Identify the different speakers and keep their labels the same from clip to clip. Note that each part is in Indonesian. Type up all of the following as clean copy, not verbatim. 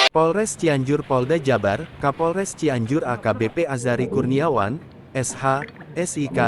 Speaker 1: Polres Cianjur Polda Jabar, Kapolres Cianjur AKBP Azari Kurniawan, SH, SIK,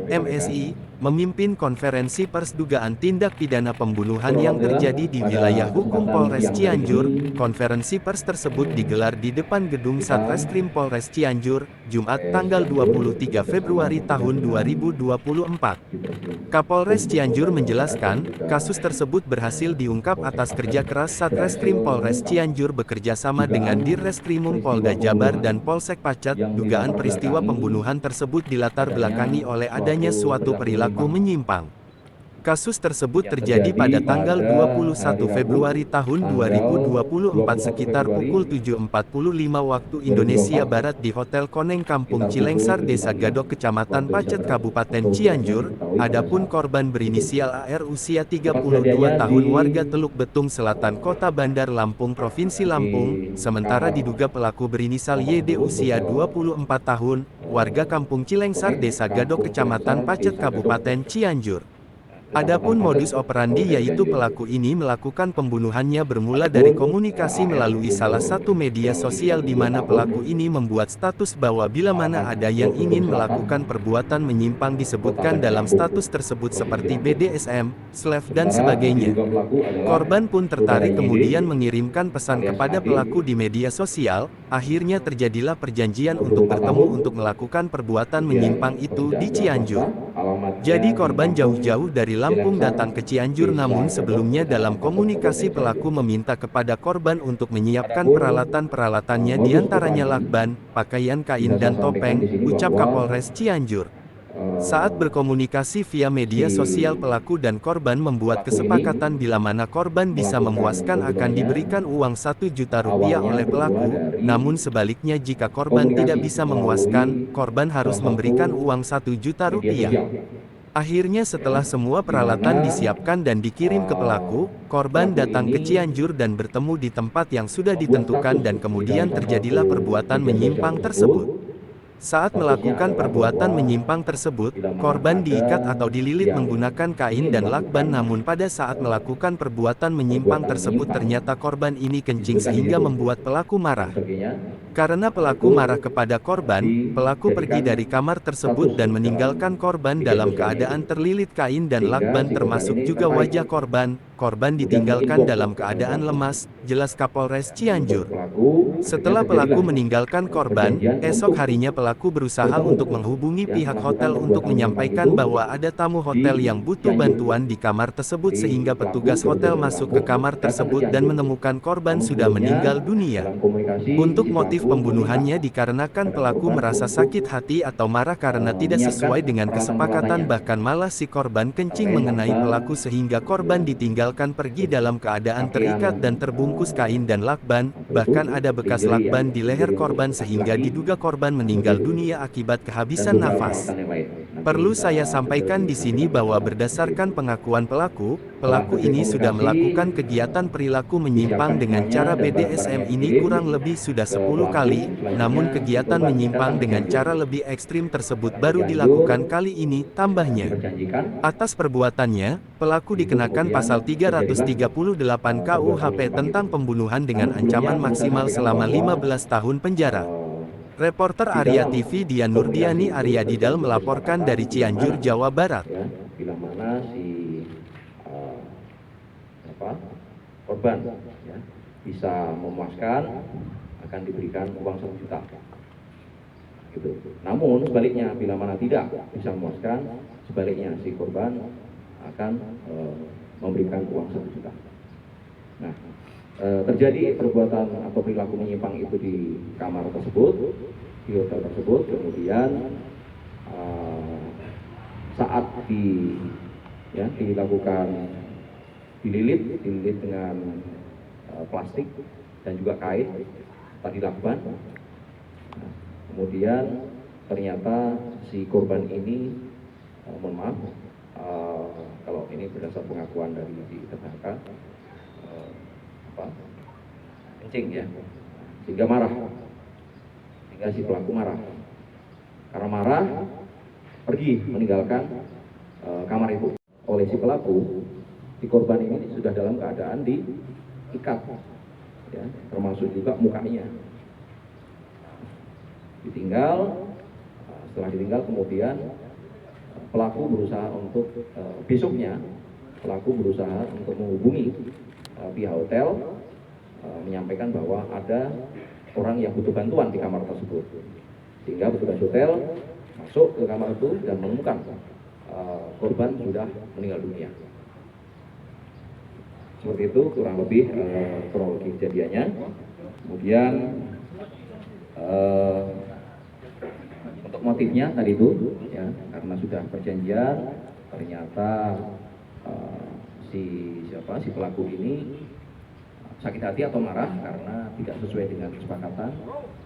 Speaker 1: MSI, memimpin konferensi pers dugaan tindak pidana pembunuhan yang terjadi di wilayah hukum Polres Cianjur. Konferensi pers tersebut digelar di depan gedung Satreskrim Polres Cianjur, Jumat tanggal 23 Februari tahun 2024. Kapolres Cianjur menjelaskan, kasus tersebut berhasil diungkap atas kerja keras Satreskrim Polres Cianjur bekerja sama dengan Dirreskrimum Polda Jabar dan Polsek Pacet. Dugaan peristiwa pembunuhan tersebut dilatar belakangi oleh adanya suatu perilaku menyimpang. Kasus tersebut terjadi pada tanggal 21 Februari tahun 2024 sekitar pukul 7.45 waktu Indonesia Barat di Hotel Koneng Kampung Cilengsar Desa Gadok Kecamatan Pacet Kabupaten Cianjur. Adapun korban berinisial AR usia 32 tahun warga Teluk Betung Selatan Kota Bandar Lampung Provinsi Lampung, sementara diduga pelaku berinisial YD usia 24 tahun, warga Kampung Cilengsar Desa Gadok Kecamatan Pacet Kabupaten Cianjur. Adapun modus operandi yaitu pelaku ini melakukan pembunuhannya bermula dari komunikasi melalui salah satu media sosial di mana pelaku ini membuat status bahwa bila mana ada yang ingin melakukan perbuatan menyimpang disebutkan dalam status tersebut seperti BDSM, slave dan sebagainya. Korban pun tertarik kemudian mengirimkan pesan kepada pelaku di media sosial, akhirnya terjadilah perjanjian untuk bertemu untuk melakukan perbuatan menyimpang itu di Cianjur. Jadi korban jauh-jauh dari Lampung datang ke Cianjur namun sebelumnya dalam komunikasi pelaku meminta kepada korban untuk menyiapkan peralatan-peralatannya diantaranya lakban, pakaian kain dan topeng, ucap Kapolres Cianjur. Saat berkomunikasi via media sosial pelaku dan korban membuat kesepakatan bila mana korban bisa memuaskan akan diberikan uang 1 juta rupiah oleh pelaku, namun sebaliknya jika korban tidak bisa memuaskan, korban harus memberikan uang 1 juta rupiah. Akhirnya setelah semua peralatan disiapkan dan dikirim ke pelaku, korban datang ke Cianjur dan bertemu di tempat yang sudah ditentukan dan kemudian terjadilah perbuatan menyimpang tersebut. Saat melakukan perbuatan menyimpang tersebut, korban diikat atau dililit menggunakan kain dan lakban namun pada saat melakukan perbuatan menyimpang tersebut ternyata korban ini kencing sehingga membuat pelaku marah. Karena pelaku marah kepada korban, pelaku pergi dari kamar tersebut dan meninggalkan korban dalam keadaan terlilit kain dan lakban termasuk juga wajah korban. Korban ditinggalkan dalam keadaan lemas, jelas Kapolres Cianjur. Setelah pelaku meninggalkan korban, esok harinya pelaku berusaha untuk menghubungi pihak hotel untuk menyampaikan bahwa ada tamu hotel yang butuh bantuan di kamar tersebut sehingga petugas hotel masuk ke kamar tersebut dan menemukan korban sudah meninggal dunia. Untuk motif pembunuhannya dikarenakan pelaku merasa sakit hati atau marah karena tidak sesuai dengan kesepakatan bahkan malah si korban kencing mengenai pelaku sehingga korban ditinggalkan pergi dalam keadaan terikat dan terbungkus kain dan lakban, bahkan ada bekas lakban di leher korban sehingga diduga korban meninggal dunia akibat kehabisan nafas. Perlu saya sampaikan di sini bahwa berdasarkan pengakuan pelaku ini sudah melakukan kegiatan perilaku menyimpang dengan cara BDSM ini kurang lebih sudah 10 kali, namun kegiatan menyimpang dengan cara lebih ekstrim tersebut baru dilakukan kali ini, tambahnya. Atas perbuatannya, pelaku dikenakan pasal 338 KUHP tentang pembunuhan dengan ancaman maksimal selama 15 tahun penjara. Reporter Arya TV Dian Nurdiani Arya Didal melaporkan dari Cianjur, Jawa Barat.
Speaker 2: Bila mana si korban bisa memuaskan akan diberikan uang 1 juta. Gitu. Namun sebaliknya bila mana tidak bisa memuaskan, sebaliknya si korban akan memberikan uang 1 juta. Nah, terjadi perbuatan atau perilaku menyimpang itu di kamar tersebut, di hotel tersebut, kemudian saat dilakukan dililit dengan plastik dan juga kain tadi lakban. Nah, kemudian ternyata si korban ini, mohon maaf, kalau ini berdasar pengakuan dari si tersangka, kencing ya, sehingga marah, sehingga si pelaku marah. Karena marah, pergi meninggalkan kamar itu. Oleh si pelaku, si korban ini sudah dalam keadaan diikat ya, termasuk juga mukanya. Ditinggal, setelah ditinggal kemudian pelaku berusaha untuk besoknya pelaku berusaha untuk menghubungi pihak hotel, menyampaikan bahwa ada orang yang butuh bantuan di kamar tersebut, sehingga petugas hotel masuk ke kamar itu dan menemukan korban sudah meninggal dunia. Seperti itu kurang lebih kronologi kejadiannya. Kemudian untuk motifnya tadi itu, ya, karena sudah perjanjian, ternyata si pelaku ini sakit hati atau marah karena tidak sesuai dengan kesepakatan,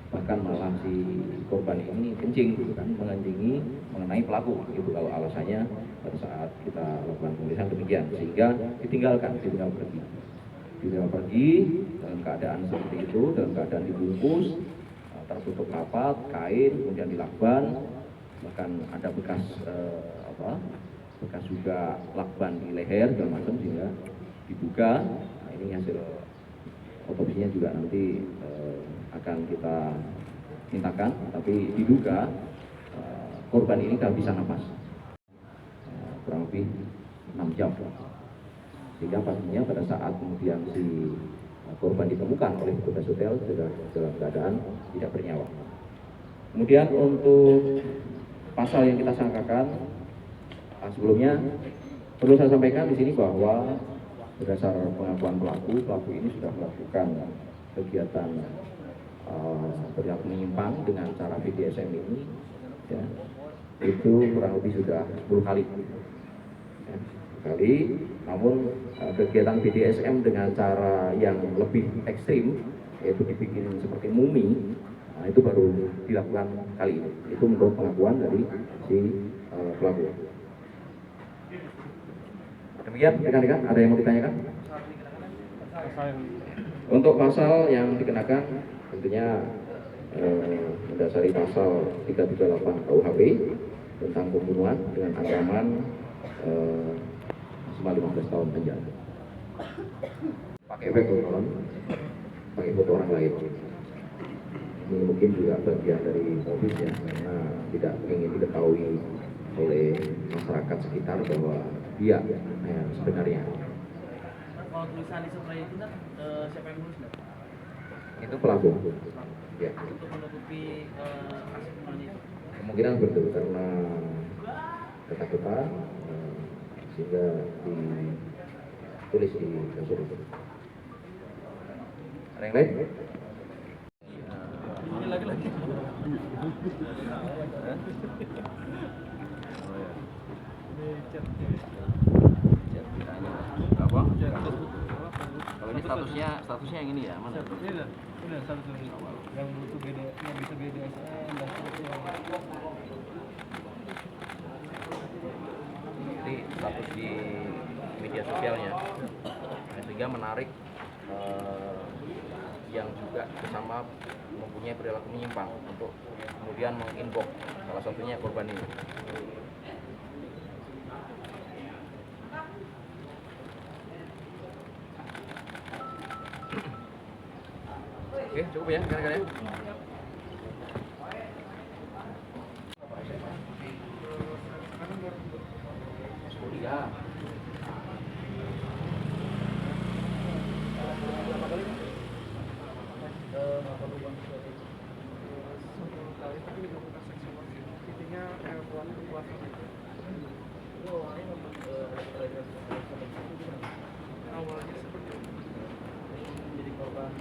Speaker 2: bahkan malah si korban ini kencing, gitu kan, mengencingi mengenai pelaku, gitu kalau alasannya pada saat kita lakukan pemeriksaan demikian, sehingga ditinggal pergi dalam keadaan seperti itu, dalam keadaan dibungkus, tertutup rapat, kain, kemudian dilakban, bahkan ada bekas bekas juga lakban di leher segala macam, sehingga dibuka. Nah, ini hasil otopsinya juga nanti akan kita mintakan, tapi diduga korban ini kehabisan napas kurang lebih 6 jam, sehingga pastinya pada saat kemudian si korban ditemukan oleh petugas hotel sudah dalam keadaan tidak bernyawa. Kemudian untuk pasal yang kita sangkakan, sebelumnya perlu saya sampaikan di sini bahwa berdasar pengakuan pelaku ini sudah melakukan kegiatan perilaku menyimpang dengan cara BDSM ini, ya, itu kurang lebih sudah 10 kali. Ya, namun kegiatan BDSM dengan cara yang lebih ekstrim, yaitu dibikin seperti mumi, nah, itu baru dilakukan kali ini. Itu menurut pengakuan dari si pelaku. Demikian, rekan-rekan, ada yang mau ditanyakan? Untuk pasal yang dikenakan tentunya mendasari pasal 338 KUHP tentang pembunuhan dengan ancaman maksimal 15 tahun penjara. Pakai efek orang, pakai foto orang lain. Ini mungkin juga bagian dari modus ya, karena tidak ingin diketahui oleh masyarakat sekitar bahwa dia sebenarnya.
Speaker 3: Kalau tulisan di sebelah itu siapa yang nulis?
Speaker 2: Itu pelaku. Ya.
Speaker 3: Untuk menutupi kasus pembunuhan itu.
Speaker 2: Kemungkinan betul, karena ketakutan sehingga ditulis di kasur itu. Ada yang lain?
Speaker 3: Ini lagi-lagi.
Speaker 2: Apa? Kalau ini statusnya yang ini ya, mana?
Speaker 3: Ini status yang butuh beda, yang bisa BDSM dan seterusnya.
Speaker 2: Jadi status di media sosialnya, sehingga menarik yang juga bersama mempunyai perilaku menyimpang untuk kemudian menginbox salah satunya korban ini. Oke, cukup ya, rekan-rekan ya. Kuliah.
Speaker 3: Awalnya seperti itu. Jadi korban.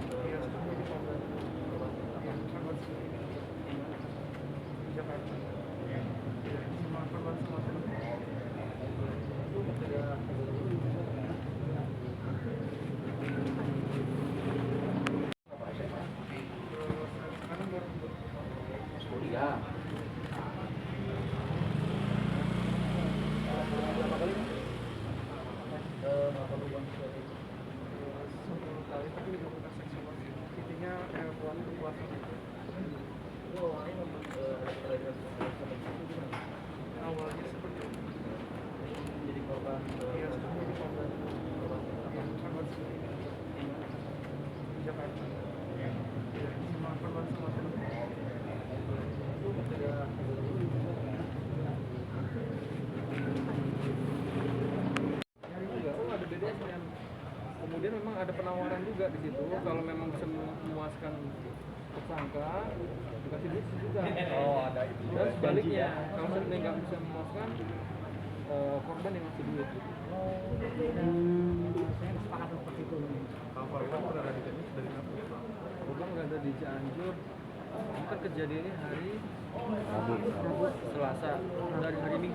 Speaker 3: ada penawaran juga di situ. Kalau memang bisa memuaskan tersangka, dikasih duit sejuta.
Speaker 4: Oh, ada itu.
Speaker 3: Dan sebaliknya, kalau seandainya nggak bisa memuaskan, korban yang ngasih duit.
Speaker 4: Saya sepakat seperti itu.
Speaker 3: Kalau korban berada di sini dari kapan? Korban berada di Cianjur. Ini kan kejadiannya hari Rabu, Selasa, dari hari Minggu.